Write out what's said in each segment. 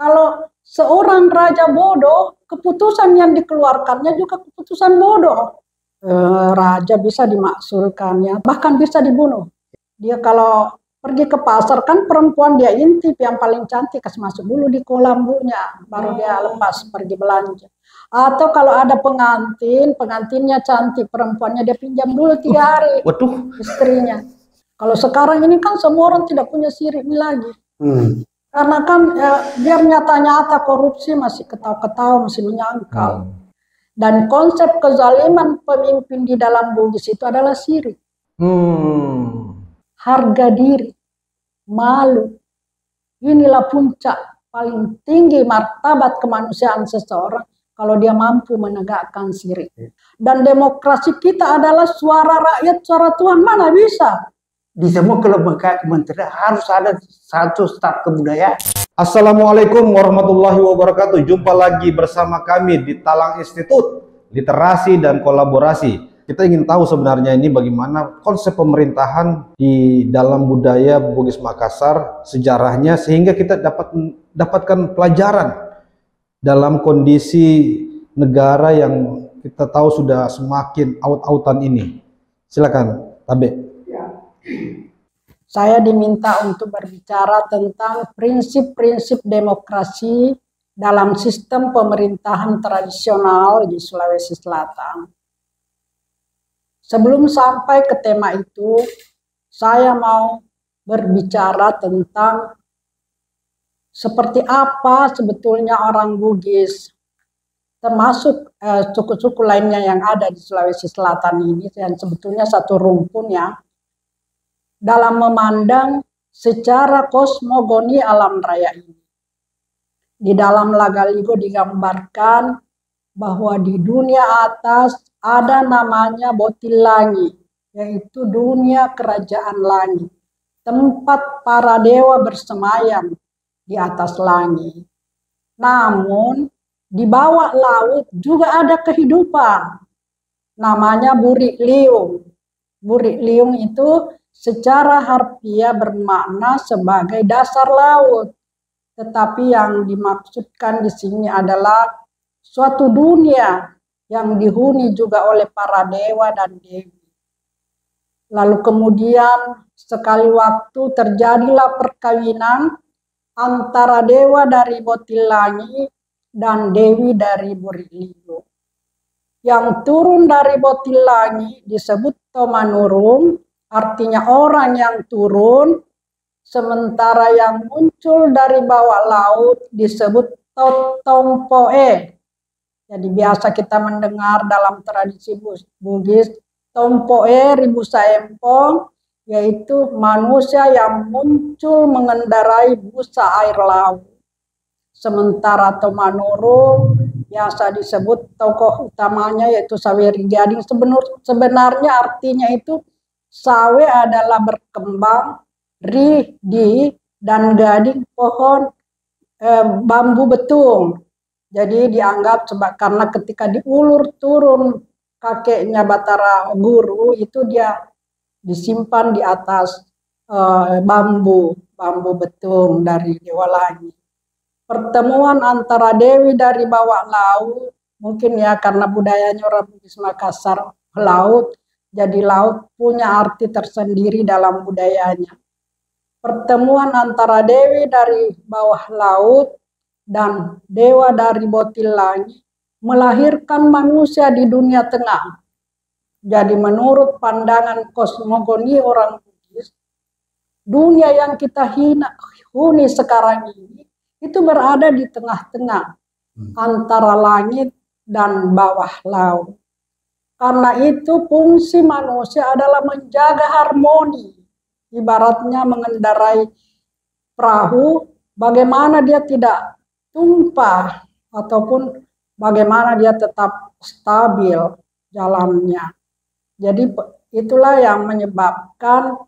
Kalau seorang raja bodoh, keputusan yang dikeluarkannya juga keputusan bodoh. Raja bisa dimaksulkannya, bahkan bisa dibunuh. Dia kalau pergi ke pasar kan perempuan dia intip yang paling cantik, kasih masuk dulu di kolambunya, baru dia lepas pergi belanja. Atau kalau ada pengantinnya cantik, perempuannya dia pinjam dulu 3 hari istrinya. Kalau sekarang ini kan semua orang tidak punya sirih lagi. Karena kan biar nyata-nyata korupsi masih ketawa-ketawa, masih menyangkal. Dan konsep kezaliman pemimpin di dalam Bugis itu adalah syirik. Harga diri, malu. Inilah puncak paling tinggi martabat kemanusiaan seseorang kalau dia mampu menegakkan syirik. Dan demokrasi kita adalah suara rakyat, suara Tuhan, mana bisa? Di semua kelembagaan kementerian harus ada satu staf kebudayaan. Assalamualaikum warahmatullahi wabarakatuh. Jumpa lagi bersama kami di Talang Institut Literasi dan Kolaborasi. Kita ingin tahu sebenarnya ini bagaimana konsep pemerintahan di dalam budaya Bugis Makassar, sejarahnya, sehingga kita dapatkan pelajaran dalam kondisi negara yang kita tahu sudah semakin aut-autan ini. Silakan, Tabe. Saya diminta untuk berbicara tentang prinsip-prinsip demokrasi dalam sistem pemerintahan tradisional di Sulawesi Selatan. Sebelum sampai ke tema itu, saya mau berbicara tentang seperti apa sebetulnya orang Bugis, termasuk suku-suku lainnya yang ada di Sulawesi Selatan ini, dan sebetulnya satu rumpun ya, dalam memandang secara kosmogoni alam raya ini. Di dalam Lagaligo digambarkan bahwa di dunia atas ada namanya Botilangi, yaitu dunia kerajaan langit, tempat para dewa bersemayam di atas langit. Namun di bawah laut juga ada kehidupan, namanya Burik Liung. Burik Liung itu secara harfiah bermakna sebagai dasar laut, tetapi yang dimaksudkan di sini adalah suatu dunia yang dihuni juga oleh para dewa dan dewi. Lalu kemudian sekali waktu terjadilah perkawinan antara dewa dari Botilangi dan dewi dari Burik Liung. Yang turun dari Botilangi disebut Tomanurung, artinya orang yang turun, sementara yang muncul dari bawah laut disebut Totompoe. Jadi biasa kita mendengar dalam tradisi Bugis, Tompoe Ribusa Empong, yaitu manusia yang muncul mengendarai busa air laut. Sementara Tomanurung biasa disebut tokoh utamanya yaitu Saweri Gading. Sebenarnya artinya itu sawe adalah berkembang, rih, di, dan gading pohon bambu betung. Jadi dianggap karena ketika diulur turun kakeknya Batara Guru itu dia disimpan di atas bambu betung dari Dewa Langit. Pertemuan antara dewi dari bawah laut, mungkin ya karena budayanya orang Bugis Makassar laut, jadi laut punya arti tersendiri dalam budayanya. Pertemuan antara dewi dari bawah laut dan dewa dari Botilangi melahirkan manusia di dunia tengah. Jadi menurut pandangan kosmogoni orang Bugis, dunia yang kita huni sekarang ini itu berada di tengah-tengah antara langit dan bawah laut. Karena itu fungsi manusia adalah menjaga harmoni. Ibaratnya mengendarai perahu, bagaimana dia tidak tumpah ataupun bagaimana dia tetap stabil jalannya. Jadi itulah yang menyebabkan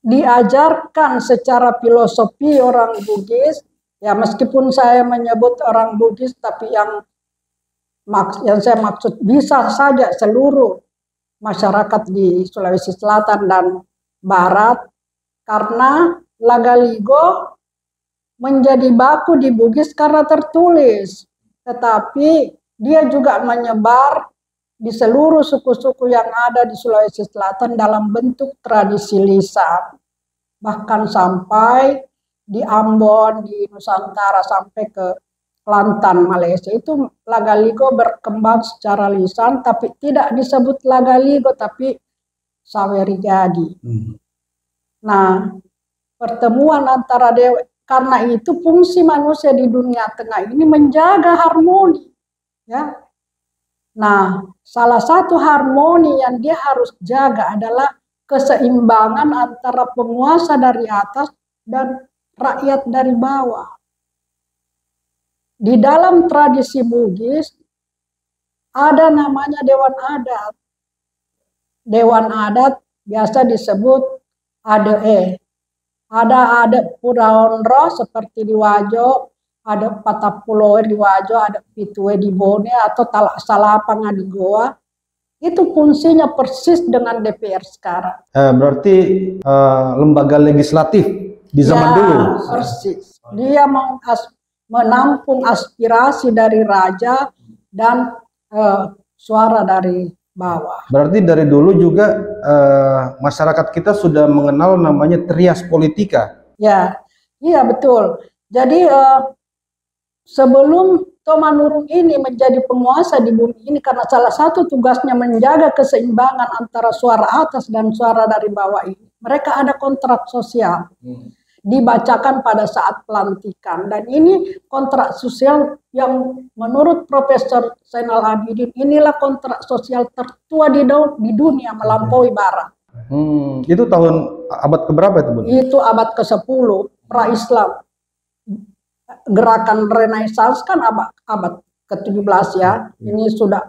diajarkan secara filosofi orang Bugis, ya meskipun saya menyebut orang Bugis, tapi yang saya maksud bisa saja seluruh masyarakat di Sulawesi Selatan dan Barat, karena Lagaligo menjadi baku di Bugis karena tertulis, tetapi dia juga menyebar di seluruh suku-suku yang ada di Sulawesi Selatan dalam bentuk tradisi lisan. Bahkan sampai di Ambon, di Nusantara, sampai ke Kelantan, Malaysia, itu Lagaligo berkembang secara lisan, tapi tidak disebut Lagaligo, tapi Sawerigadi. Nah, pertemuan antara dewa, karena itu fungsi manusia di dunia tengah ini menjaga harmoni, ya. Nah, salah satu harmoni yang dia harus jaga adalah keseimbangan antara penguasa dari atas dan rakyat dari bawah. Di dalam tradisi Bugis ada namanya Dewan Adat. Dewan Adat biasa disebut ADE. Ada adat Puraonro seperti di Wajo, ada Patapuloe di Wajo, ada Pitue di Bone, atau Talak Salapanga di Goa. Itu fungsinya persis dengan DPR sekarang. Berarti lembaga legislatif di zaman dulu. Persis. Dia menampung aspirasi dari raja dan suara dari bawah. Berarti dari dulu juga masyarakat kita sudah mengenal namanya trias politika. Ya, iya betul. Jadi sebelum Tomanurung ini menjadi penguasa di bumi ini, karena salah satu tugasnya menjaga keseimbangan antara suara atas dan suara dari bawah ini, mereka ada kontrak sosial. Dibacakan pada saat pelantikan, dan ini kontrak sosial yang menurut Profesor Zainal Abidin inilah kontrak sosial tertua di dunia melampaui Barat. Itu tahun abad keberapa itu, Bun? Itu abad ke-10 pra-Islam. Gerakan Renaissance kan abad ke-17 ya. Ini sudah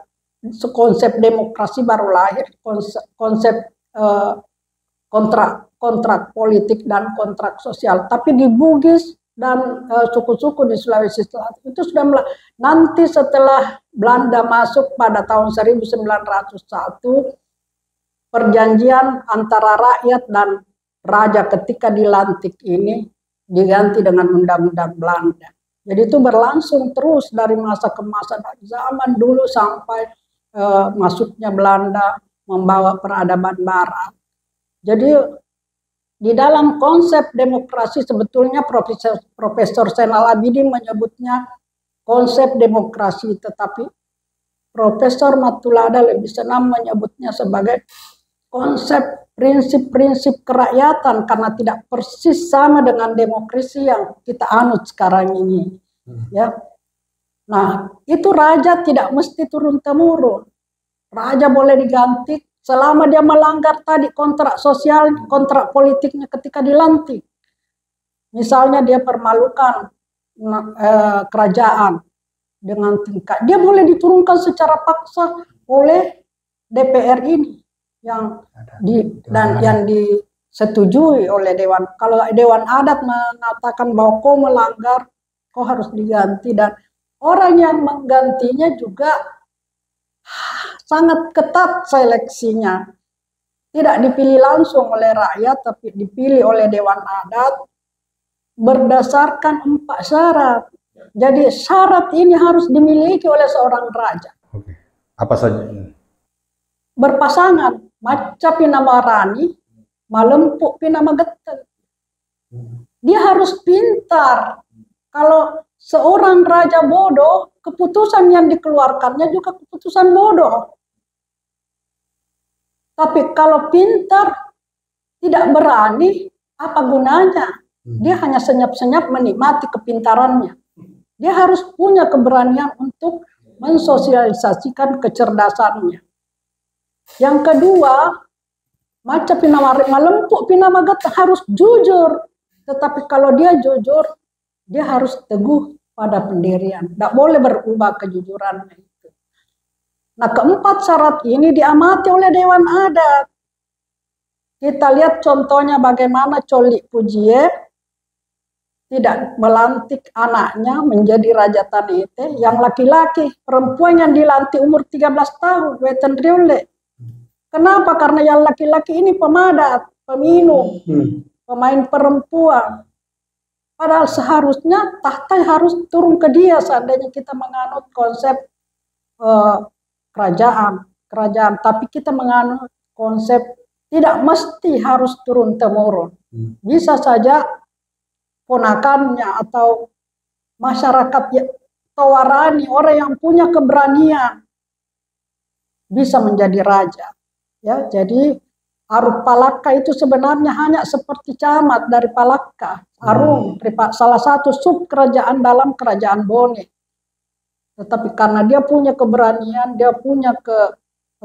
konsep demokrasi baru lahir, konsep kontrak politik dan kontrak sosial. Tapi di Bugis dan suku-suku di Sulawesi Selatan itu sudah nanti setelah Belanda masuk pada tahun 1901, perjanjian antara rakyat dan raja ketika dilantik ini diganti dengan undang-undang Belanda. Jadi itu berlangsung terus dari masa ke masa, dari zaman dulu sampai masuknya Belanda membawa peradaban Barat. Jadi di dalam konsep demokrasi sebetulnya Profesor Zainal Abidin menyebutnya konsep demokrasi, tetapi Profesor Matulada lebih senang menyebutnya sebagai konsep prinsip-prinsip kerakyatan, karena tidak persis sama dengan demokrasi yang kita anut sekarang ini. Ya. Nah, itu raja tidak mesti turun-temurun. Raja boleh diganti selama dia melanggar tadi kontrak sosial, kontrak politiknya ketika dilantik. Misalnya dia permalukan kerajaan dengan tingkat, dia boleh diturunkan secara paksa oleh DPR ini yang disetujui oleh Dewan. Kalau Dewan Adat mengatakan bahwa kau melanggar, kau harus diganti, dan orang yang menggantinya juga sangat ketat seleksinya. Tidak dipilih langsung oleh rakyat, tapi dipilih oleh Dewan Adat berdasarkan 4 syarat. Jadi syarat ini harus dimiliki oleh seorang raja. Oke. Apa saja? Berpasangan, maca pinama rani, malempuk pinama getel. Dia harus pintar. Kalau seorang raja bodoh, keputusan yang dikeluarkannya juga keputusan bodoh. Tapi kalau pintar, tidak berani, apa gunanya? Dia hanya senyap-senyap menikmati kepintarannya. Dia harus punya keberanian untuk mensosialisasikan kecerdasannya. Yang kedua, maca pinama malempuk pinama getel, harus jujur. Tetapi kalau dia jujur, dia harus teguh pada pendirian. Tidak boleh berubah kejujurannya itu. Nah, keempat syarat ini diamati oleh Dewan Adat. Kita lihat contohnya bagaimana Colik Pujie tidak melantik anaknya menjadi Raja Tanete, yang laki-laki, perempuan yang dilantik umur 13 tahun, Wetan Riole. Kenapa? Karena yang laki-laki ini pemadat, peminum, pemain perempuan. Padahal seharusnya tahta harus turun ke dia seandainya kita menganut konsep kerajaan. Tapi kita menganut konsep tidak mesti harus turun temurun. Bisa saja ponakannya atau masyarakat tawarani, orang yang punya keberanian bisa menjadi raja. Ya, jadi Arung Palaka itu sebenarnya hanya seperti camat dari Palaka. Arung salah satu sub kerajaan dalam kerajaan Bone. Tetapi karena dia punya keberanian, dia punya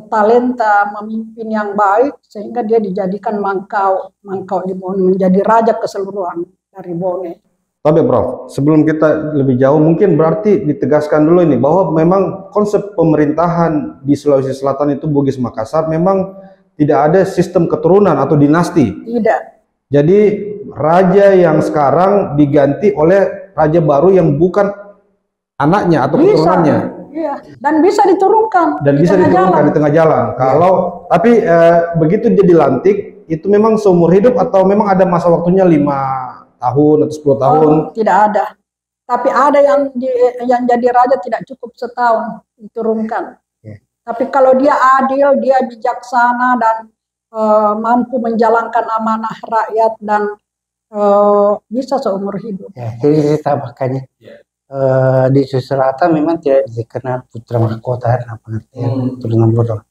talenta memimpin yang baik, sehingga dia dijadikan mangkau di Bone, menjadi raja keseluruhan dari Bone. Tapi Prof, sebelum kita lebih jauh, mungkin berarti ditegaskan dulu ini bahwa memang konsep pemerintahan di Sulawesi Selatan itu Bugis Makassar memang tidak ada sistem keturunan atau dinasti. Tidak. Jadi raja yang sekarang diganti oleh raja baru yang bukan anaknya atau keturunannya. Iya, dan bisa diturunkan. Dan bisa diturunkan di tengah jalan. Kalau tapi begitu dia dilantik, itu memang seumur hidup atau memang ada masa waktunya 5 tahun atau 10 tahun? Tidak ada. Tapi ada yang jadi raja tidak cukup setahun diturunkan. Tapi kalau dia adil, dia bijaksana dan mampu menjalankan amanah rakyat dan bisa seumur hidup. Ya, jadi saya tambahkannya di Sulawesi Selatan memang tidak dikenal putra mahkota dalam pengertian turunan bodoh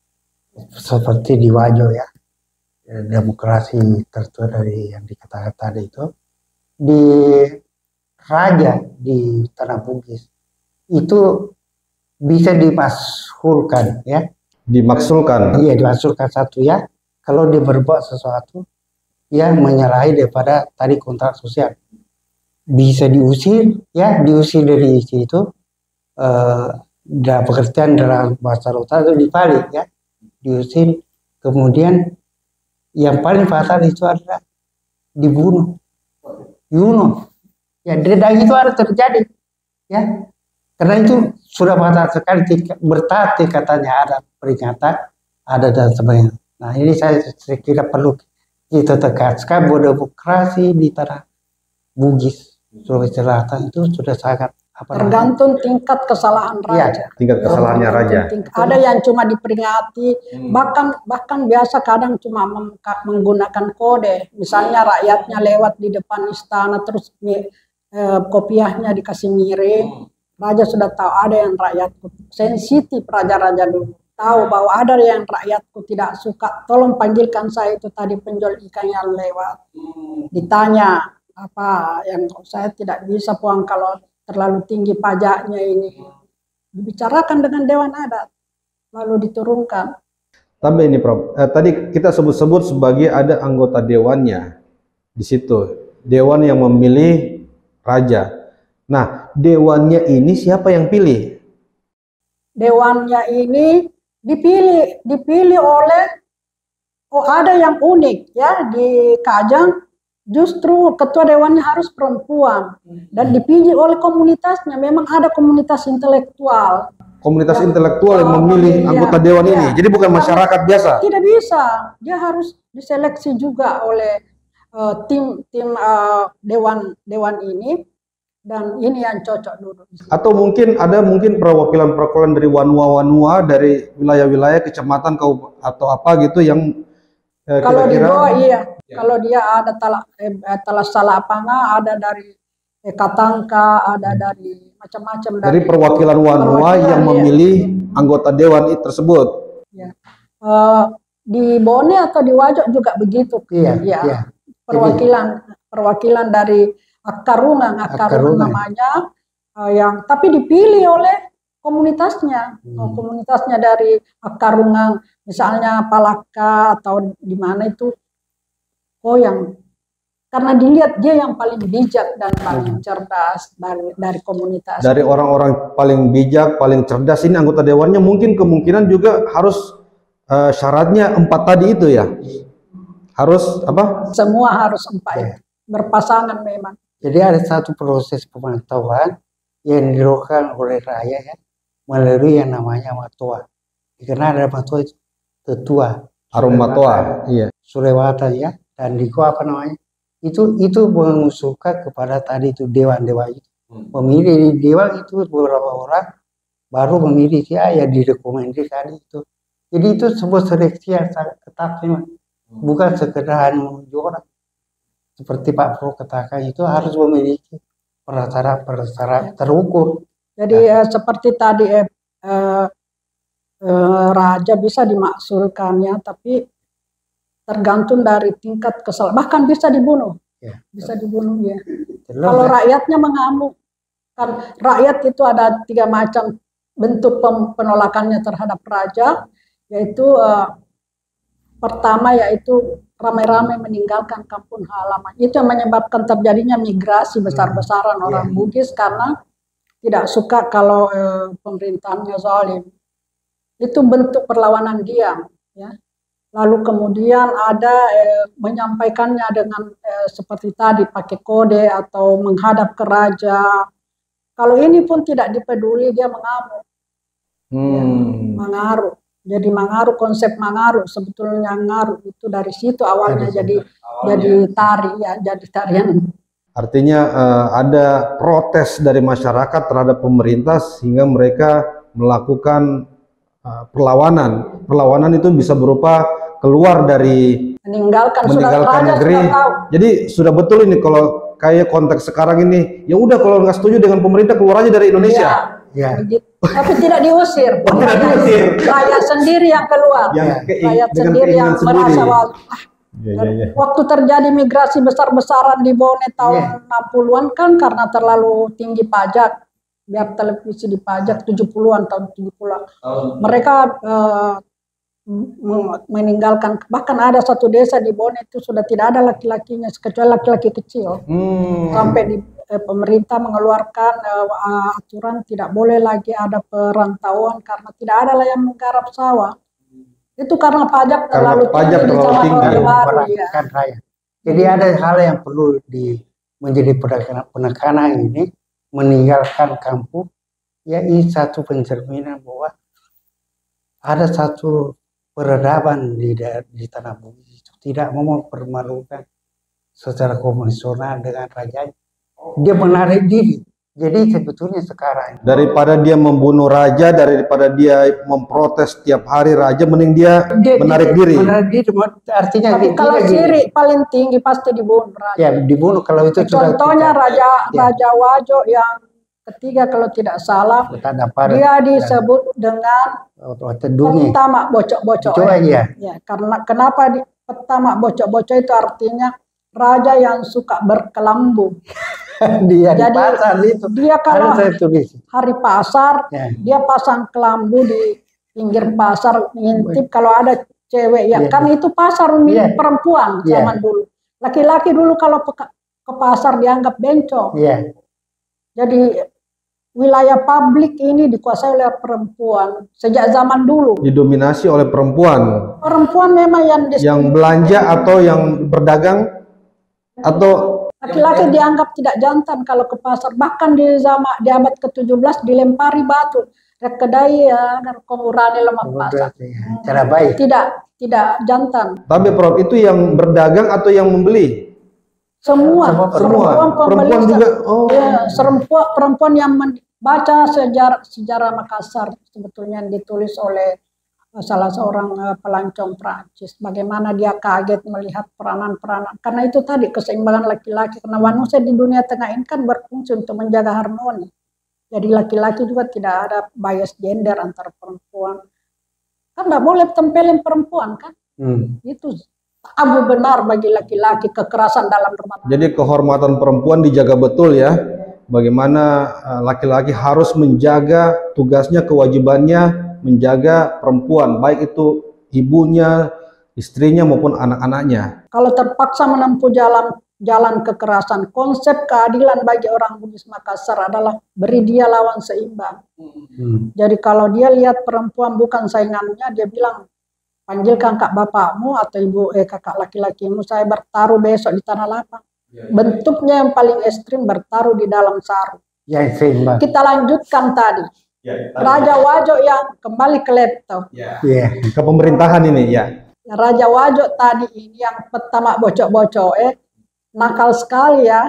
seperti di Wajo ya, demokrasi tertua dari yang dikatakan tadi itu. Di raja di Tanah Bugis itu bisa dimaksulkan ya. Dimaksulkan? Iya, dimaksulkan satu ya. Kalau dia berbuat sesuatu yang menyalahi daripada tadi kontrak sosial, bisa diusir ya, diusir dari situ. Dalam pengertian dalam bahasa Utara itu dibalik ya, diusir. Kemudian yang paling fatal itu adalah dibunuh. Ya, dan itu harus terjadi ya. Karena itu sudah fatal sekali, bertati katanya ada peringatan, ada dan sebagainya. Nah ini saya kira perlu kita tegaskan bahwa demokrasi di Tanah Bugis Sulawesi Selatan itu sudah sangat tergantung tingkat kesalahan raja. Ya, tingkat kesalahannya raja. Ada yang cuma diperingati, bahkan biasa kadang cuma menggunakan kode. Misalnya rakyatnya lewat di depan istana terus kopiahnya dikasih miring. Raja sudah tahu ada yang rakyatku sensitif, raja-raja dulu tahu bahwa ada yang rakyatku tidak suka, tolong panggilkan saya itu tadi penjual ikan yang lewat. Ditanya apa yang saya tidak bisa puang kalau terlalu tinggi pajaknya ini. Dibicarakan dengan Dewan Adat lalu diturunkan. Tapi ini Prof, tadi kita sebut-sebut sebagai ada anggota dewannya di situ, dewan yang memilih raja. Nah, dewannya ini siapa yang pilih? Dewannya ini dipilih oleh, ada yang unik ya di Kajang, justru ketua dewannya harus perempuan dan dipilih oleh komunitasnya. Memang ada komunitas intelektual. Komunitas intelektual yang memilih anggota dewan ini. Jadi bukan masyarakat biasa. Tidak bisa. Dia harus diseleksi juga oleh tim dewan ini. Dan ini yang cocok dulu. Atau mungkin ada perwakilan dari wanua-wanua dari wilayah-wilayah kecamatan atau apa gitu yang kalau di Goa kalau dia ada Talas Salapanga, ada dari Katangka, ada dari macam-macam dari perwakilan wanua yang memilih anggota dewan tersebut. Ya. Di Bone atau di Wajo juga begitu. Iya. Perwakilan dari Akarungang namanya, tapi dipilih oleh komunitasnya. Komunitasnya dari Akarungang, misalnya Palaka atau di mana itu, karena dilihat dia yang paling bijak dan paling cerdas dari komunitas. Dari orang-orang paling bijak, paling cerdas ini anggota dewannya mungkin kemungkinan juga harus syaratnya 4 tadi itu ya. Harus apa? Semua harus 4 berpasangan memang. Jadi ada satu proses pemantauan yang dilakukan oleh rakyat ya, melalui yang namanya matua. Karena ada matua itu tetua. Arum matua, iya. Sulewata ya, dan di apa namanya? itu mengusulkan kepada tadi itu dewan-dewan itu. Pemilih di dewan itu beberapa orang baru memilih dia ya direkomendasi tadi itu. Jadi itu sebuah seleksi yang sangat ketat memang. Bukan sekedar hanya menuju orang. Seperti Pak Pro katakan itu harus memiliki persyarat terukur. Jadi seperti tadi raja bisa dimaksulkannya, tapi tergantung dari tingkat kesalahan. Bahkan bisa dibunuh, bisa dibunuh ya. Kalau rakyatnya mengamuk, kan rakyat itu ada 3 macam bentuk penolakannya terhadap raja, yaitu pertama yaitu ramai-ramai meninggalkan kampung halaman. Itu yang menyebabkan terjadinya migrasi besar-besaran orang Bugis karena tidak suka kalau pemerintahannya zalim. Itu bentuk perlawanan diam. Ya. Lalu kemudian ada menyampaikannya dengan seperti tadi pakai kode atau menghadap ke raja. Kalau ini pun tidak dipeduli, dia mengamuk. Ya, mengaruh. Jadi mengaruh, konsep mengaruh sebetulnya ngaruh itu dari situ awalnya jadi tari ya, jadi tarian. Artinya ada protes dari masyarakat terhadap pemerintah sehingga mereka melakukan perlawanan. Perlawanan itu bisa berupa keluar dari meninggalkan negeri. Jadi sudah betul ini kalau kayak konteks sekarang ini, ya udah kalau nggak setuju dengan pemerintah keluar aja dari Indonesia. Ya. Tapi tidak diusir. Tidak diusir. Rakyat sendiri yang keluar. Rakyat sendiri yang merasa waktu terjadi migrasi besar-besaran di Bone tahun 60-an kan karena terlalu tinggi pajak. Biar televisi dipajak 70-an tahun 70-an. Mereka meninggalkan, bahkan ada satu desa di Bone itu sudah tidak ada laki-lakinya kecuali laki-laki kecil. Sampai di pemerintah mengeluarkan aturan tidak boleh lagi ada perantauan karena tidak ada yang menggarap sawah. Itu karena pajak terlalu tinggi. Jadi ada hal yang perlu menjadi penekanan ini, meninggalkan kampung, ya ini satu pencerminan bahwa ada satu peradaban di tanah Bugis itu tidak mau mempermalukan secara konvensional dengan rajanya. Dia menarik diri. Jadi sebetulnya sekarang daripada dia membunuh raja, daripada dia memprotes tiap hari raja, mending dia menarik diri. Menarik diri artinya kalau ciri paling tinggi pasti dibunuh raja. Ya dibunuh kalau itu. Contohnya Raja Wajo yang ketiga kalau tidak salah, dia disebut dengan pertama bocok-bocok. Ya, karena kenapa pertama bocok-bocok itu artinya raja yang suka berkelambu. Jadi dia kalau hari pasar dia pasang kelambu di pinggir pasar ngintip kalau ada cewek ya kan itu pasar milik perempuan zaman dulu. Laki-laki dulu kalau ke pasar dianggap bencong. Jadi wilayah publik ini dikuasai oleh perempuan sejak zaman dulu. Didominasi oleh perempuan. Perempuan memang yang belanja atau yang berdagang atau laki-laki dianggap tidak jantan kalau ke pasar. Bahkan di abad ke-17 dilempari batu. Rekedai ya kongurani lemah pasar. Cara baik. Tidak jantan. Tapi Prof, itu yang berdagang atau yang membeli? Semua perempuan juga. Ya, perempuan yang membaca sejarah Makassar sebetulnya ditulis oleh salah seorang pelancong Prancis. Bagaimana dia kaget melihat peranan-peranan. Karena itu tadi keseimbangan laki-laki. Karena manusia di dunia tengah ini kan berfungsi untuk menjaga harmoni. Jadi laki-laki juga tidak ada bias gender antara perempuan. Kan tidak boleh tempelin perempuan kan. Itu tabu benar bagi laki-laki, kekerasan dalam rumah tangga. Jadi kehormatan perempuan dijaga betul ya. Bagaimana laki-laki harus menjaga tugasnya, kewajibannya menjaga perempuan, baik itu ibunya, istrinya maupun anak-anaknya. Kalau terpaksa menempuh jalan kekerasan, konsep keadilan bagi orang Bugis Makassar adalah beri dia lawan seimbang. Jadi kalau dia lihat perempuan bukan saingannya, dia bilang panggilkan kak bapakmu atau ibu kakak laki-lakimu, saya bertaruh besok di tanah lapang. Bentuknya yang paling ekstrim bertaruh di dalam sarung. Kita lanjutkan tadi. Raja Wajo yang kembali ke laptop. Ke pemerintahan ini ya. Raja Wajo tadi ini yang pertama bocok-bocok nakal sekali ya.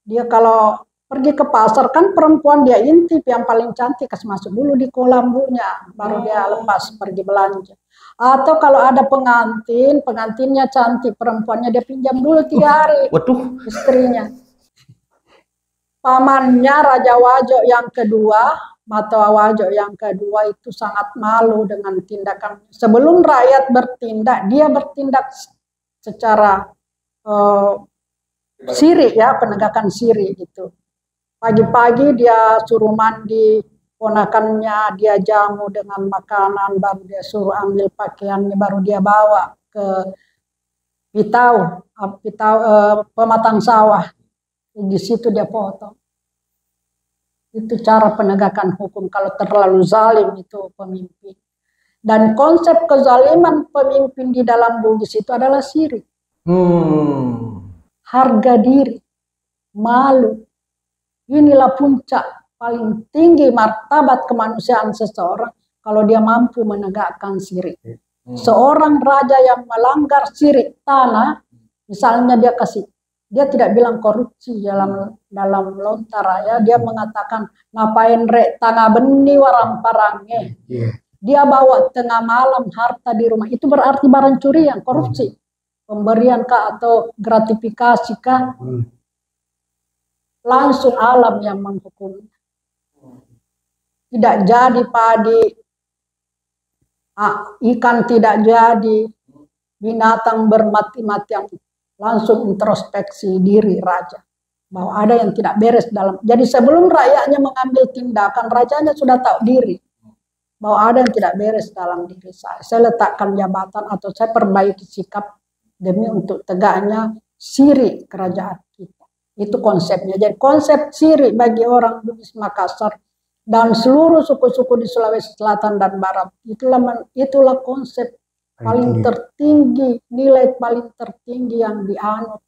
Dia kalau pergi ke pasar kan perempuan dia intip yang paling cantik, kasih masuk dulu di kolambunya, baru dia lepas pergi belanja. Atau kalau ada pengantin, pengantinnya cantik, perempuannya dia pinjam dulu 3 hari. Waduh. Istrinya. Pamannya Raja Wajo yang kedua, Matoa Wajo yang kedua itu sangat malu dengan tindakan. Sebelum rakyat bertindak, dia bertindak secara sirik ya, penegakan sirik gitu. Pagi-pagi dia suruh mandi ponakannya, dia jamu dengan makanan, baru dia suruh ambil pakaiannya, baru dia bawa ke pematang sawah. Di situ dia potong. Itu cara penegakan hukum kalau terlalu zalim itu pemimpin. Dan konsep kezaliman pemimpin di dalam Bugis itu adalah sirik. Harga diri, malu. Inilah puncak paling tinggi martabat kemanusiaan seseorang kalau dia mampu menegakkan sirik. Seorang raja yang melanggar sirik tanah, misalnya dia tidak bilang korupsi dalam lontara ya, dia mengatakan ngapain rek tangga beni warang parange. Dia bawa tengah malam harta di rumah, itu berarti barang curian, korupsi. Pemberian kah atau gratifikasi kah? Langsung alam yang menghukum. Tidak jadi padi, ikan tidak jadi, binatang bermati-matian. Langsung introspeksi diri raja bahwa ada yang tidak beres dalam. Jadi sebelum rakyatnya mengambil tindakan, rajanya sudah tahu diri bahwa ada yang tidak beres dalam diri saya. Saya letakkan jabatan atau saya perbaiki sikap demi untuk tegaknya sirik kerajaan kita. Itu konsepnya. Jadi konsep sirik bagi orang Bugis Makassar dan seluruh suku-suku di Sulawesi Selatan dan Barat, itulah konsep paling tertinggi, nilai paling tertinggi yang dianut.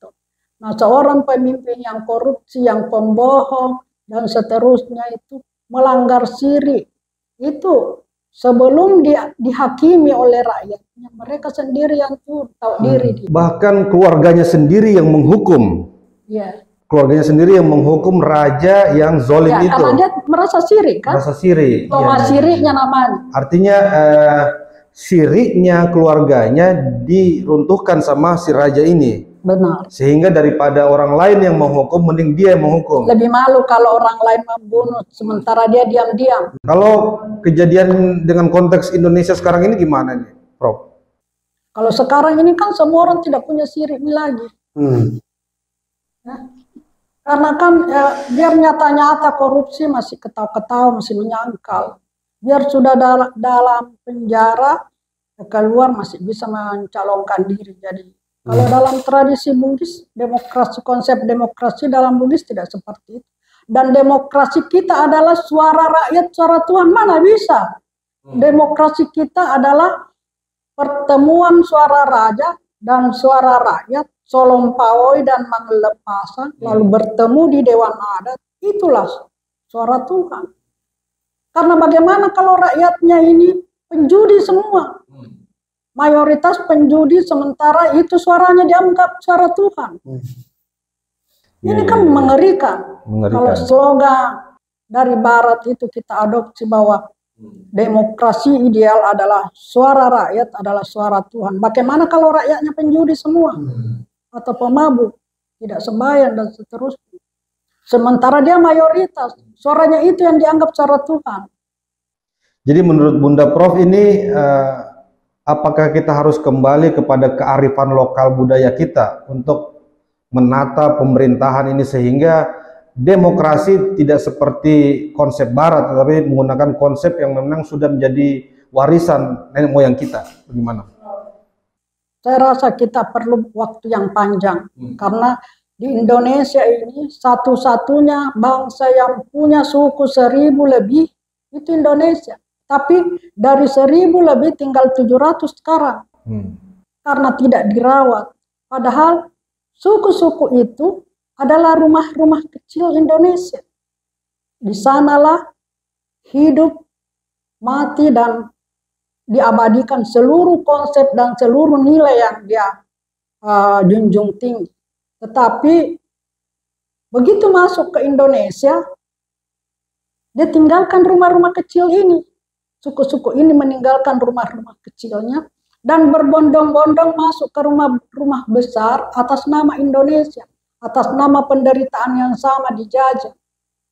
Nah, seorang pemimpin yang korupsi, yang pembohong, dan seterusnya itu melanggar sirik. Itu sebelum dia dihakimi oleh rakyatnya, mereka sendiri yang tahu diri. Bahkan keluarganya sendiri yang menghukum. Ya. Keluarganya sendiri yang menghukum raja yang zolim ya, itu. Karena dia merasa sirik kan? Merasa sirik. Siriknya namanya. Artinya siriknya keluarganya diruntuhkan sama si raja ini. Benar. Sehingga daripada orang lain yang menghukum, mending dia yang menghukum. Lebih malu kalau orang lain membunuh, sementara dia diam-diam. Kalau kejadian dengan konteks Indonesia sekarang ini gimana nih, Prof? Kalau sekarang ini kan semua orang tidak punya sirik lagi. Ya. Karena kan biar nyata-nyata korupsi masih ketawa-ketawa, masih menyangkal. Biar sudah dalam penjara, keluar masih bisa mencalonkan diri. Jadi kalau dalam tradisi Bugis, demokrasi, konsep demokrasi dalam Bugis tidak seperti itu. Dan demokrasi kita adalah suara rakyat, suara Tuhan, mana bisa. Demokrasi kita adalah pertemuan suara raja dan suara rakyat, Solompawoi dan Manglepasan, lalu bertemu di Dewan Adat, itulah suara Tuhan. Karena bagaimana kalau rakyatnya ini penjudi semua, mayoritas penjudi, sementara itu suaranya dianggap suara Tuhan. Ini kan mengerikan. Kalau slogan dari Barat itu kita adopsi bahwa demokrasi ideal adalah suara rakyat, adalah suara Tuhan. Bagaimana kalau rakyatnya penjudi semua? Atau pemabuk, tidak sembahyang dan seterusnya. Sementara dia mayoritas, suaranya itu yang dianggap suara Tuhan. Jadi menurut Bunda Prof ini, apakah kita harus kembali kepada kearifan lokal budaya kita untuk menata pemerintahan ini sehingga demokrasi tidak seperti konsep Barat, tetapi menggunakan konsep yang memang sudah menjadi warisan nenek moyang kita? Bagaimana? Saya rasa kita perlu waktu yang panjang, karena di Indonesia ini satu-satunya bangsa yang punya suku 1000 lebih, itu Indonesia. Tapi dari 1000 lebih tinggal 700 sekarang, karena tidak dirawat. Padahal suku-suku itu adalah rumah-rumah kecil Indonesia. Di sanalah hidup, mati, dan diabadikan seluruh konsep dan seluruh nilai yang dia junjung tinggi. Tetapi begitu masuk ke Indonesia, dia tinggalkan rumah-rumah kecil ini. Suku-suku ini meninggalkan rumah-rumah kecilnya dan berbondong-bondong masuk ke rumah-rumah besar atas nama Indonesia, atas nama penderitaan yang sama dijajah.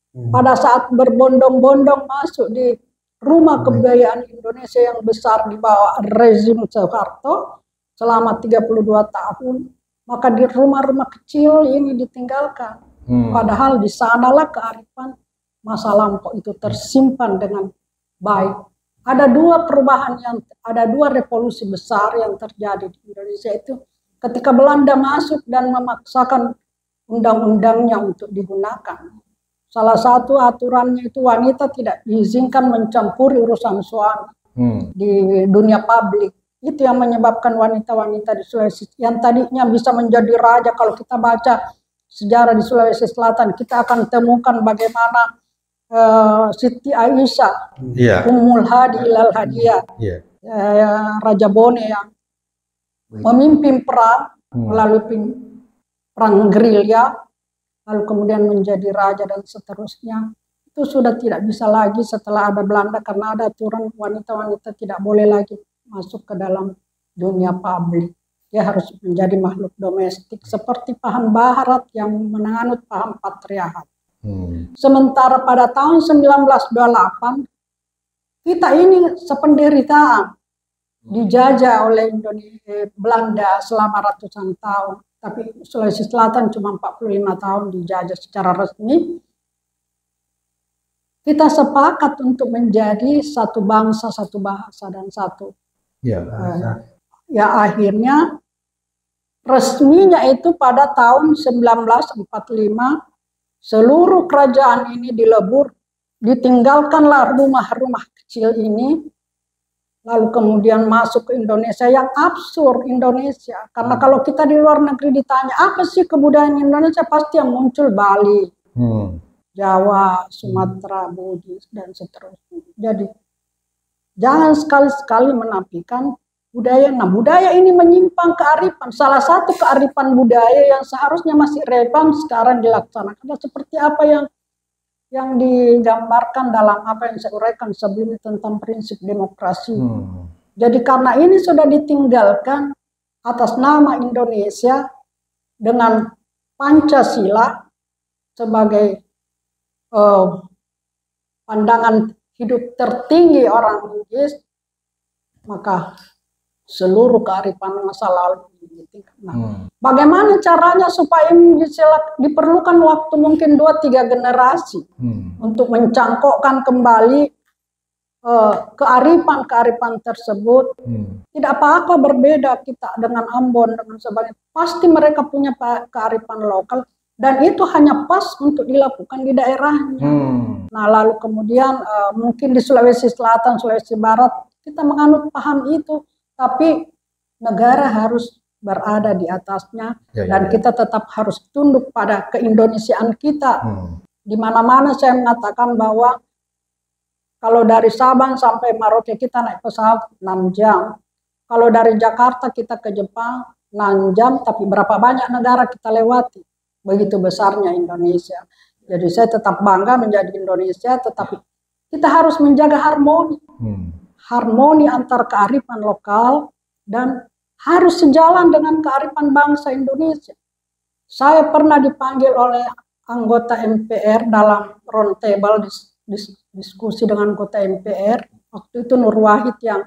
Pada saat berbondong-bondong masuk di rumah kebudayaan Indonesia yang besar di bawah rezim Soeharto selama 32 tahun, maka di rumah-rumah kecil ini ditinggalkan. Padahal di sanalah kearifan masa lampau itu tersimpan dengan baik. Ada dua revolusi besar yang terjadi di Indonesia itu ketika Belanda masuk dan memaksakan undang-undangnya untuk digunakan. Salah satu aturannya itu wanita tidak diizinkan mencampuri urusan suami di dunia publik. Itu yang menyebabkan wanita-wanita di Sulawesi yang tadinya bisa menjadi raja. Kalau kita baca sejarah di Sulawesi Selatan, kita akan temukan bagaimana Siti Aisyah, Ummul Hadi Ilal Hadiah, Raja Bone yang memimpin perang melalui perang gerilya, lalu kemudian menjadi raja dan seterusnya. Itu sudah tidak bisa lagi setelah ada Belanda karena ada aturan wanita-wanita tidak boleh lagi masuk ke dalam dunia publik. Dia harus menjadi makhluk domestik seperti paham Barat yang menganut paham patriarkat. Sementara pada tahun 1928 kita ini sependeritaan dijajah oleh Belanda selama ratusan tahun, tapi Sulawesi Selatan cuma 45 tahun dijajah secara resmi. Kita sepakat untuk menjadi satu bangsa, satu bahasa dan satu ya akhirnya resminya itu pada tahun 1945 seluruh kerajaan ini dilebur, ditinggalkanlah rumah-rumah kecil ini, lalu kemudian masuk ke Indonesia yang absurd Indonesia. Karena kalau kita di luar negeri ditanya, apa sih kebudayaan Indonesia? Pasti yang muncul Bali, Jawa, Sumatera, Bugis, dan seterusnya. Jadi, jangan sekali-sekali menafikan budaya. Nah, budaya ini menyimpang kearifan. Salah satu kearifan budaya yang seharusnya masih relevan sekarang dilaksanakan seperti apa yang digambarkan dalam apa yang saya uraikan sebelumnya tentang prinsip demokrasi. Jadi karena ini sudah ditinggalkan atas nama Indonesia dengan Pancasila sebagai pandangan hidup tertinggi orang Bugis, maka seluruh kearifan masa lalu ditinggalkan. Nah, bagaimana caranya supaya ini diperlukan waktu mungkin 2-3 generasi untuk mencangkokkan kembali kearifan tersebut. Tidak apa-apa berbeda kita dengan Ambon dengan sebagainya. Pasti mereka punya kearifan lokal dan itu hanya pas untuk dilakukan di daerahnya. Nah, lalu kemudian mungkin di Sulawesi Selatan, Sulawesi Barat kita menganut paham itu. Tapi negara harus berada di atasnya dan kita tetap harus tunduk pada keindonesiaan kita. Di mana-mana saya mengatakan bahwa kalau dari Sabang sampai Merauke kita naik pesawat 6 jam. Kalau dari Jakarta kita ke Jepang 6 jam, tapi berapa banyak negara kita lewati. Begitu besarnya Indonesia. Jadi saya tetap bangga menjadi Indonesia, tetapi kita harus menjaga harmoni. Harmoni antar kearifan lokal dan harus sejalan dengan kearifan bangsa Indonesia. Saya pernah dipanggil oleh anggota MPR dalam roundtable diskusi dengan anggota MPR. Waktu itu Nur Wahid yang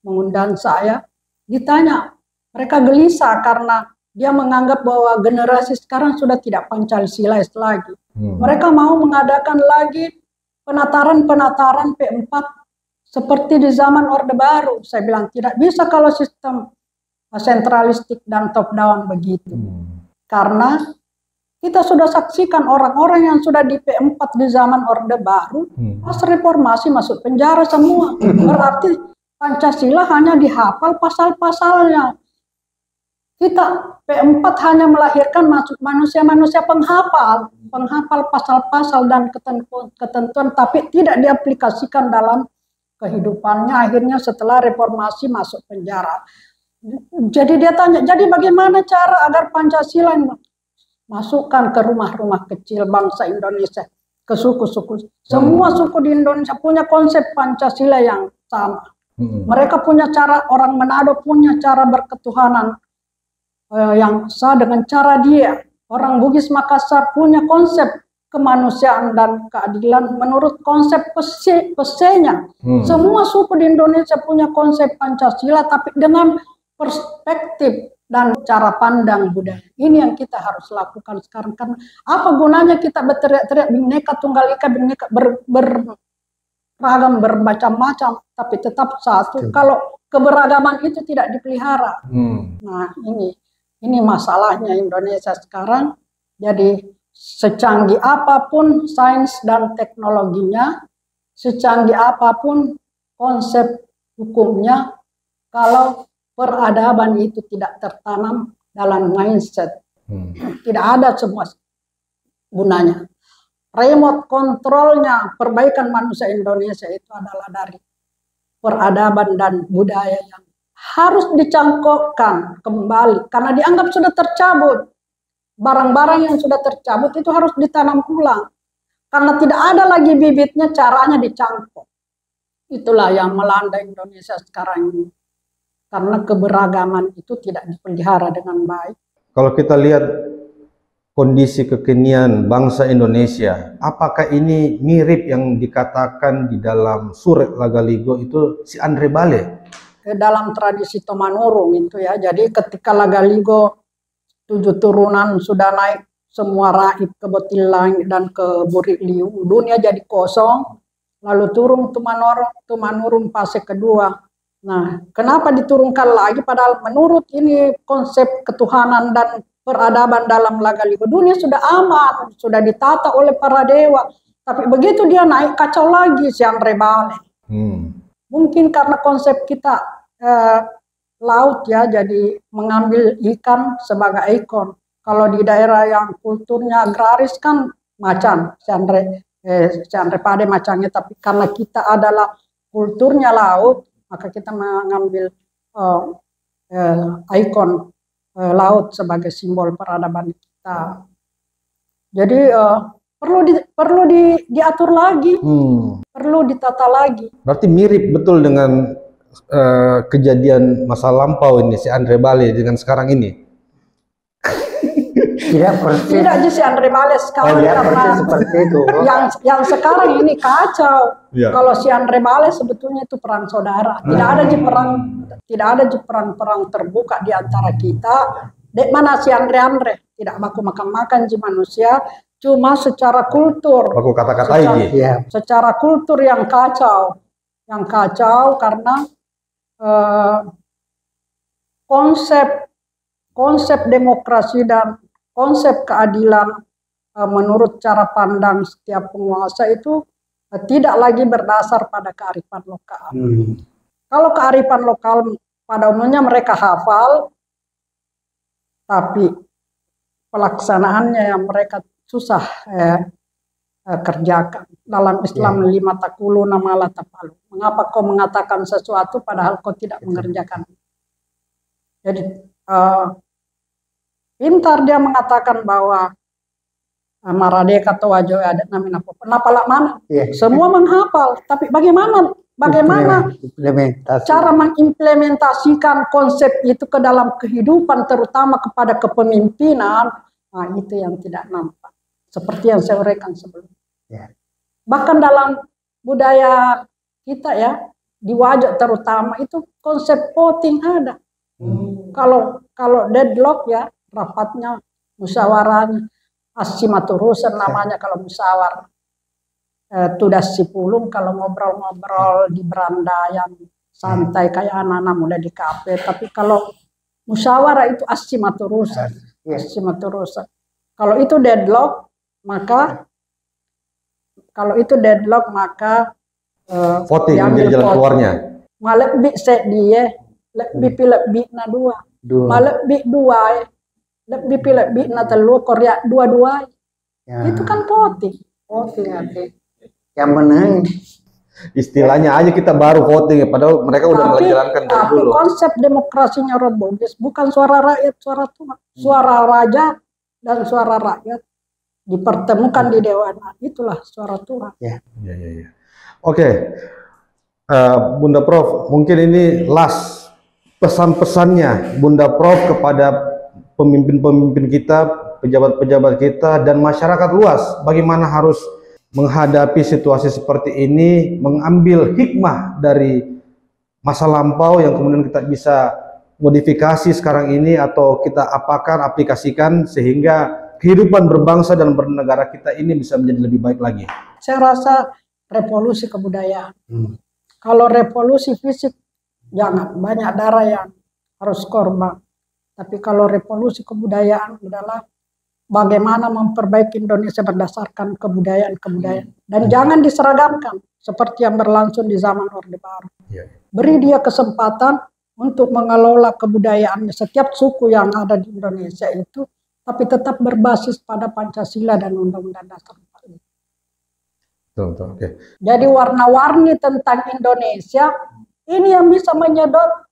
mengundang saya. Ditanya, mereka gelisah karena dia menganggap bahwa generasi sekarang sudah tidak Pancasilais lagi. Mereka mau mengadakan lagi penataran P4 seperti di zaman Orde Baru. Saya bilang tidak bisa kalau sistem sentralistik dan top down begitu. Karena kita sudah saksikan orang-orang yang sudah di P4 di zaman Orde Baru, pas reformasi masuk penjara semua. Berarti Pancasila hanya dihafal pasal-pasalnya. Kita P4 hanya melahirkan manusia-manusia penghafal pasal-pasal dan ketentuan, tapi tidak diaplikasikan dalam kehidupannya. Akhirnya setelah reformasi masuk penjara. Jadi dia tanya, jadi bagaimana cara agar Pancasila masukkan ke rumah-rumah kecil bangsa Indonesia, ke suku-suku. Semua suku di Indonesia punya konsep Pancasila yang sama. Mereka punya cara, orang Manado punya cara berketuhanan yang sah dengan cara dia. Orang Bugis Makassar punya konsep kemanusiaan dan keadilan menurut konsep pesenya. Semua suku di Indonesia punya konsep Pancasila, tapi dengan perspektif dan cara pandang budaya. Ini yang kita harus lakukan sekarang. Karena apa gunanya kita berteriak-teriak Bhinneka Tunggal Ika, Bhinneka beragam bermacam-macam, tapi tetap satu. Kalau keberagaman itu tidak dipelihara. Nah, ini masalahnya Indonesia sekarang. Jadi secanggih apapun sains dan teknologinya, secanggih apapun konsep hukumnya, kalau peradaban itu tidak tertanam dalam mindset, tidak ada semua gunanya. Remote kontrolnya perbaikan manusia Indonesia itu adalah dari peradaban dan budaya yang harus dicangkokkan kembali, karena dianggap sudah tercabut. Barang-barang yang sudah tercabut itu harus ditanam ulang, karena tidak ada lagi bibitnya, caranya dicangkok. Itulah yang melanda Indonesia sekarang ini, karena keberagaman itu tidak dipelihara dengan baik. Kalau kita lihat kondisi kekinian bangsa Indonesia, apakah ini mirip yang dikatakan di dalam Surek Lagaligo itu si Andre Bale? Dalam tradisi Tomanurung itu ya, jadi ketika Lagaligo 7 turunan sudah naik semua raib ke Botilang dan ke Burik Liu, dunia jadi kosong, lalu turun Tumanurung fase kedua. Nah, kenapa diturunkan lagi padahal menurut ini konsep ketuhanan dan peradaban dalam Lagaligo, dunia sudah aman, sudah ditata oleh para dewa, tapi begitu dia naik kacau lagi si Andre Bale. Mungkin karena konsep kita laut ya, jadi mengambil ikan sebagai ikon. Kalau di daerah yang kulturnya agraris kan macan, si Andre Pade macannya, tapi karena kita adalah kulturnya laut, maka kita mengambil ikon laut sebagai simbol peradaban kita. Jadi perlu diatur lagi, perlu ditata lagi. Berarti mirip betul dengan kejadian masa lampau ini si Andre Bale dengan sekarang ini. Tidak aja si Andre Bale sekarang, karena seperti itu. Yang sekarang ini kacau. Kalau si Andre Bale sebetulnya itu perang saudara. Tidak ada perang terbuka di antara kita. Dek mana si Andre tidak baku makan manusia, cuma secara kultur. Baku kata-kata ini. Secara kultur yang kacau karena konsep demokrasi dan konsep keadilan menurut cara pandang setiap penguasa itu tidak lagi berdasar pada kearifan lokal. Kalau kearifan lokal pada umumnya mereka hafal, tapi pelaksanaannya yang mereka susah kerjakan. Dalam Islam 5 takulu nama la tafalu. Mengapa kau mengatakan sesuatu padahal kau tidak mengerjakan? Jadi pintar dia mengatakan bahwa Maradeka atau Wajo ada namanya apa mana? Semua menghafal, tapi bagaimana cara mengimplementasikan konsep itu ke dalam kehidupan, terutama kepada kepemimpinan? Nah, itu yang tidak nampak. Seperti yang saya uraikan sebelumnya. Bahkan dalam budaya kita ya, di Wajo terutama itu konsep voting ada. Kalau deadlock ya, rapatnya, musyawarahnya, asimaturusah namanya kalau musyawarah. Tudas sipulung kalau ngobrol-ngobrol di beranda yang santai kayak anak-anak muda di kafe. Tapi kalau musyawarah itu asimaturusah. Kalau itu deadlock maka voting menjadi jalan keluarnya. Malebih dia, lebih na dua. Malebih dua, lebih na telu Korea dua. Itu kan voting arti. Yang menang. Istilahnya aja kita baru voting, padahal mereka udah menjalankan dari dulu. Konsep demokrasinya Robogis bukan suara rakyat, suara Tuhan, suara raja dan suara rakyat dipertemukan di Dewan. Itulah suara Tuhan. Ya. Oke, Bunda Prof, mungkin ini last pesan-pesannya Bunda Prof kepada pemimpin-pemimpin kita, pejabat-pejabat kita, dan masyarakat luas. Bagaimana harus menghadapi situasi seperti ini, mengambil hikmah dari masa lampau yang kemudian kita bisa modifikasi sekarang ini atau kita apakan, aplikasikan sehingga kehidupan berbangsa dan bernegara kita ini bisa menjadi lebih baik lagi. Saya rasa revolusi kebudayaan. Kalau revolusi fisik, jangan, banyak darah yang harus korban. Tapi kalau revolusi kebudayaan adalah bagaimana memperbaiki Indonesia berdasarkan kebudayaan-kebudayaan. Dan jangan diseragamkan seperti yang berlangsung di zaman Orde Baru. Beri dia kesempatan untuk mengelola kebudayaannya setiap suku yang ada di Indonesia itu, tapi tetap berbasis pada Pancasila dan Undang-Undang Dasar 45. Okay. Jadi warna-warni tentang Indonesia ini yang bisa menyedot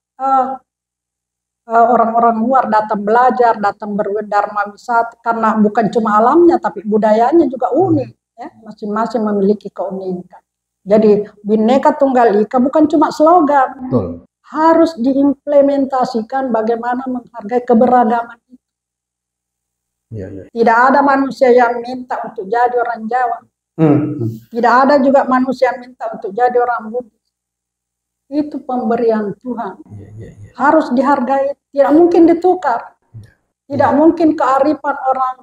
orang-orang luar datang belajar, datang berdharma wisata, karena bukan cuma alamnya tapi budayanya juga unik, ya, masing-masing memiliki keunikan. Jadi Bhinneka Tunggal Ika bukan cuma slogan. Betul. Harus diimplementasikan bagaimana menghargai keberagaman itu. Tidak ada manusia yang minta untuk jadi orang Jawa. Tidak ada juga manusia yang minta untuk jadi orang Buddhis. Itu pemberian Tuhan. Harus dihargai. Tidak mungkin ditukar. Tidak mungkin kearifan orang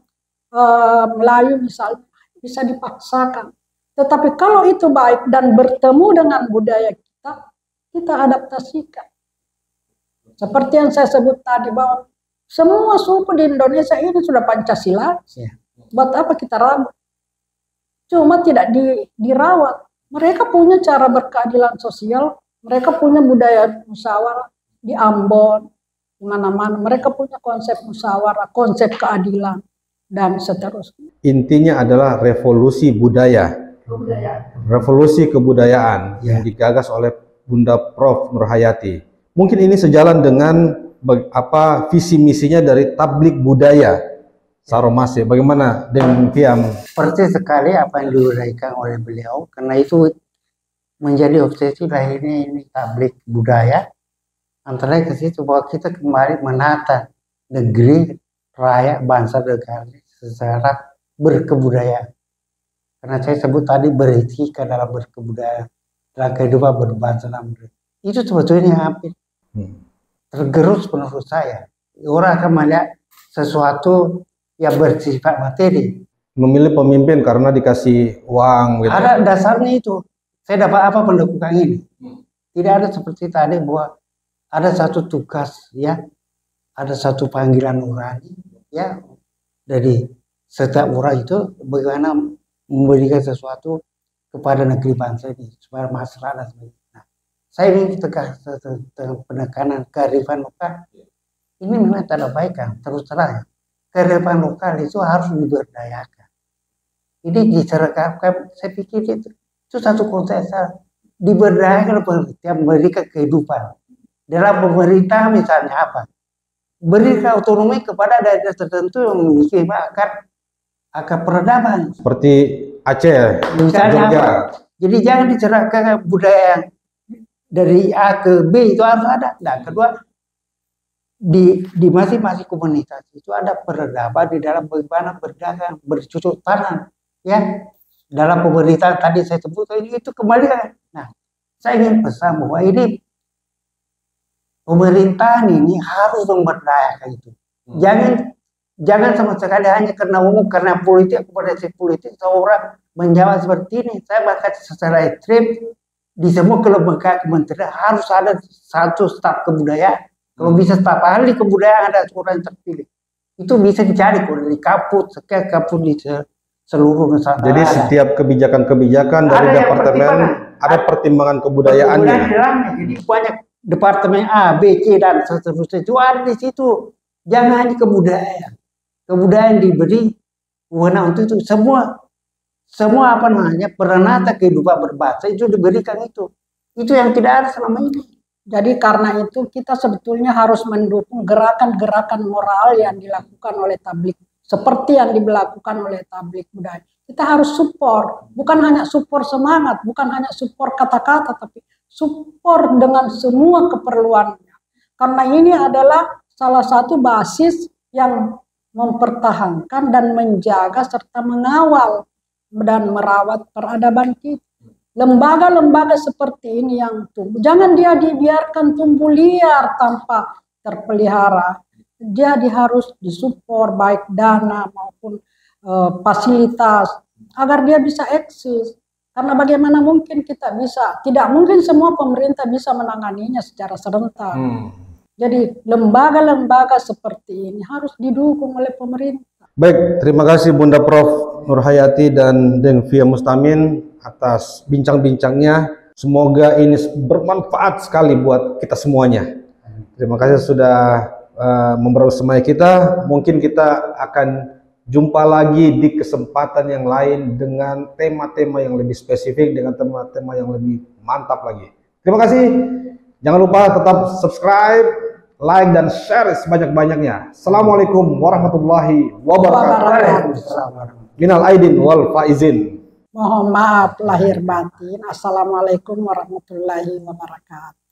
Melayu misalnya bisa dipaksakan. Tetapi kalau itu baik dan bertemu dengan budaya kita adaptasikan. Seperti yang saya sebut tadi bahwa semua suku di Indonesia ini sudah Pancasila. Buat apa kita ragu? Cuma tidak dirawat. Mereka punya cara berkeadilan sosial, mereka punya budaya musyawarah di Ambon, di mana-mana. Mereka punya konsep musyawarah, konsep keadilan, dan seterusnya. Intinya adalah revolusi budaya. Revolusi kebudayaan yang digagas oleh Bunda Prof. Nurhayati. Mungkin ini sejalan dengan visi misinya dari Tablik Budaya Saromase. Bagaimana dengan Piam? Persis sekali apa yang diuraikan oleh beliau, karena itu menjadi obsesi lahirnya ini Tablik Budaya. Antara ke situ bahwa kita kembali menata negeri, rakyat, bangsa, negara secara berkebudayaan. Karena saya sebut tadi beretika dalam berkebudayaan, dalam kehidupan berbangsa dan bernegara. Itu sebetulnya hampir tergerus menurut saya. Orang akan melihat sesuatu yang bersifat materi. Memilih pemimpin karena dikasih uang. Gitu. Ada dasarnya itu. Saya dapat apa melakukan ini? Tidak ada seperti tadi bahwa ada satu tugas, ya, ada satu panggilan nurani, ya, dari setiap orang itu bagaimana memberikan sesuatu kepada negeri bangsa ini supaya masyarakat dan sebagainya. Nah, saya ingin tegas dengan penekanan kearifan lokal. Ini memang tak ada baikkan, terus terang. Kearifan lokal itu harus diberdayakan. Ini diserahkan, saya pikir itu satu konsep diberdayakan yang memberikan kehidupan. Dalam pemerintah misalnya apa? Berikan otonomi kepada daerah tertentu yang memiliki akar peradaban. Seperti Aceh, misalnya apa? Jadi jangan dicerahkan budaya yang dari A ke B itu harus ada. Dan kedua, di masing-masing komunitas itu ada peradaban di dalam bagaimana berdagang, bercocok tanam, ya. Dalam pemerintahan tadi saya sebut itu kembali kan. Nah, saya ingin pesan bahwa ini pemerintahan ini harus memberdayakan itu. Jangan sama sekali hanya karena umum, karena politik, kepada si politik seorang menjawab seperti ini. Saya bahkan secara ekstrim di semua kelembagaan kementerian harus ada satu staf kebudayaan. Kalau bisa staf ahli kebudayaan ada orang yang terpilih. Itu bisa dicari kalau di kampus, sekian kampus di seluruh Nusantara. Jadi setiap kebijakan-kebijakan dari departemen ada pertimbangan kebudayaannya. Jadi banyak departemen A, B, C dan seterusnya itu ada di situ. Jangan hanya kebudayaan. Kebudayaan diberi wewenang untuk itu. Semua apa namanya peranata kehidupan berbangsa itu diberikan itu. Itu yang tidak ada selama ini. Jadi karena itu kita sebetulnya harus mendukung gerakan-gerakan moral yang dilakukan oleh Tablik seperti yang dilakukan oleh tabligh budaya. Kita harus support, bukan hanya support semangat, bukan hanya support kata-kata, tapi support dengan semua keperluannya. Karena ini adalah salah satu basis yang mempertahankan dan menjaga serta mengawal dan merawat peradaban kita. Lembaga-lembaga seperti ini yang tumbuh, jangan dia dibiarkan tumbuh liar tanpa terpelihara. Dia harus disupport baik dana maupun fasilitas agar dia bisa eksis. Karena bagaimana mungkin kita bisa, tidak mungkin semua pemerintah bisa menanganinya secara serentak. Jadi lembaga-lembaga seperti ini harus didukung oleh pemerintah. Baik, terima kasih Bunda Prof. Nurhayati dan Deng Fia Mustamin atas bincang-bincangnya. Semoga ini bermanfaat sekali buat kita semuanya. Terima kasih sudah membersamai kita. Mungkin kita akan jumpa lagi di kesempatan yang lain dengan tema-tema yang lebih spesifik, dengan tema-tema yang lebih mantap lagi. Terima kasih. Jangan lupa tetap subscribe, like, dan share sebanyak-banyaknya. Assalamualaikum warahmatullahi wabarakatuh. Minal aidin wal faizin. Mohon maaf lahir batin. Assalamualaikum warahmatullahi wabarakatuh.